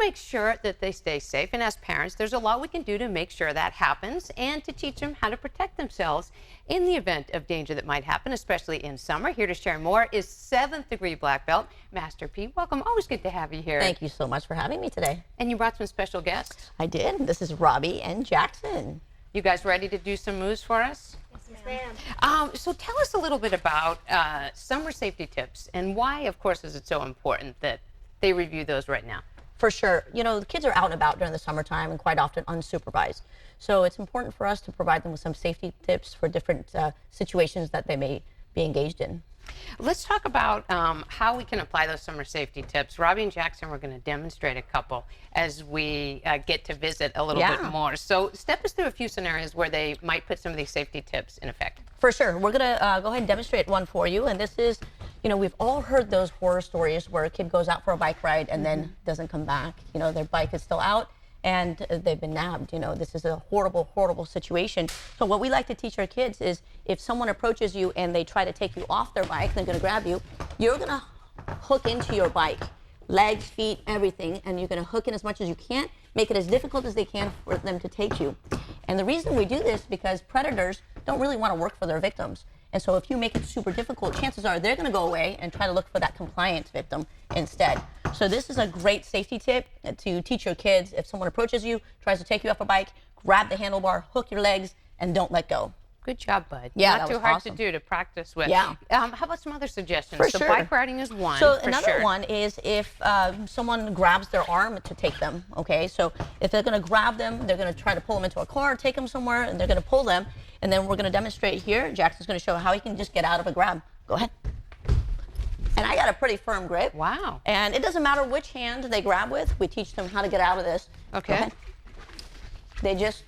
make sure that they stay safe. And as parents, there's a lot we can do to make sure that happens and to teach them how to protect themselves in the event of danger that might happen, especially in summer. Here to share more is 7th degree black belt, Master P. Welcome. Always good to have you here. Thank you so much for having me today. And you brought some special guests. I did. This is Robbie and Jackson. You guys ready to do some moves for us? Yes, ma'am. So tell us a little bit about summer safety tips and why, of course, is it so important that they review those right now? For sure. You know, the kids are out and about during the summertime and quite often unsupervised. So it's important for us to provide them with some safety tips for different situations that they may be engaged in. Let's talk about how we can apply those summer safety tips. Robbie and Jackson, we're going to demonstrate a couple as we get to visit a little bit more. So step us through a few scenarios where they might put some of these safety tips in effect. For sure. We're going to go ahead and demonstrate one for you. And this is, you know, we've all heard those horror stories where a kid goes out for a bike ride and then doesn't come back. You know, their bike is still out and they've been nabbed. You know, this is a horrible, horrible situation. So what we like to teach our kids is if someone approaches you and they try to take you off their bike, they're going to grab you, you're going to hook into your bike, legs, feet, everything, and you're going to hook in as much as you can, make it as difficult as they can for them to take you. And the reason we do this is because predators don't really want to work for their victims. And so if you make it super difficult, chances are they're going to go away and try to look for that compliant victim instead. So this is a great safety tip to teach your kids. If someone approaches you, tries to take you off a bike, grab the handlebar, hook your legs, and don't let go. Good job, bud. Yeah, Not too hard to do to practice with. Yeah. How about some other suggestions? For so sure. bike riding is one. So for another sure. one is if someone grabs their arm to take them, okay? So if they're going to grab them, they're going to try to pull them into a car, take them somewhere, and they're going to pull them. And then we're going to demonstrate here. Jackson's going to show how he can just get out of a grab. Go ahead. And I got a pretty firm grip. Wow. And it doesn't matter which hand they grab with. We teach them how to get out of this. Okay. Go ahead. They just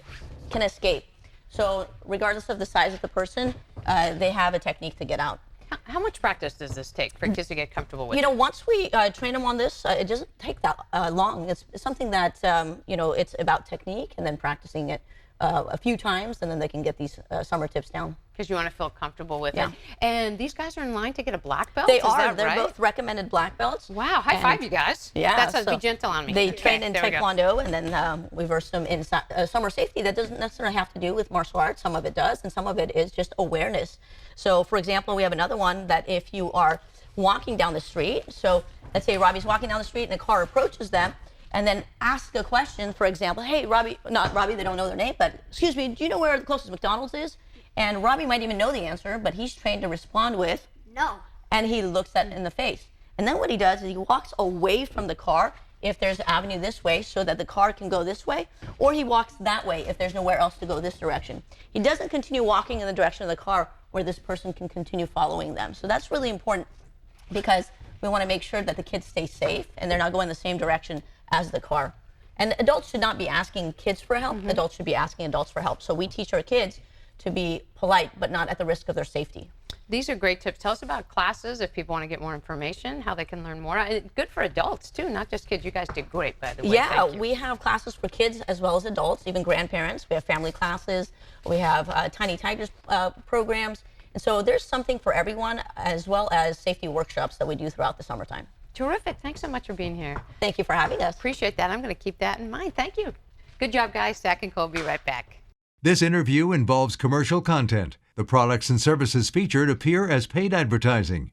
can escape. So regardless of the size of the person, they have a technique to get out. How much practice does this take for kids to get comfortable with? You know, once we train them on this, it doesn't take that long. It's something that, you know, it's about technique and then practicing it a few times, and then they can get these summer tips down. Because you want to feel comfortable with Yeah. it. And these guys are in line to get a black belt? They Is are. that They're right? both recommended black belts. Wow. High five, you guys. Yeah. That says so be gentle on me. They Okay, train in there we go. Taekwondo, and then we versed them in summer safety. That doesn't necessarily have to do with martial arts. Some of it does, and some of it is just awareness. So, for example, we have another one that if you are walking down the street, so let's say Robbie's walking down the street and a car approaches them, and then ask a question, for example, hey, Robbie, not Robbie, they don't know their name, but excuse me, do you know where the closest McDonald's is? And Robbie might even know the answer, but he's trained to respond with, No. and he looks that in the face. And then what he does is he walks away from the car if there's an avenue this way so that the car can go this way, or he walks that way if there's nowhere else to go this direction. He doesn't continue walking in the direction of the car where this person can continue following them. So that's really important because we want to make sure that the kids stay safe and they're not going the same direction as the car. And adults should not be asking kids for help. Adults should be asking adults for help. So we teach our kids to be polite, but not at the risk of their safety. These are great tips. Tell us about classes if people want to get more information, how they can learn more. Good for adults, too, not just kids. You guys did great, by the way. Yeah, Thank you. we have classes for kids as well as adults, even grandparents. We have family classes. We have Tiny Tigers programs. And so there's something for everyone, as well as safety workshops that we do throughout the summertime. Terrific. Thanks so much for being here. Thank you for having us. Appreciate that. I'm going to keep that in mind. Thank you. Good job, guys. Zach and Cole will be right back. This interview involves commercial content. The products and services featured appear as paid advertising.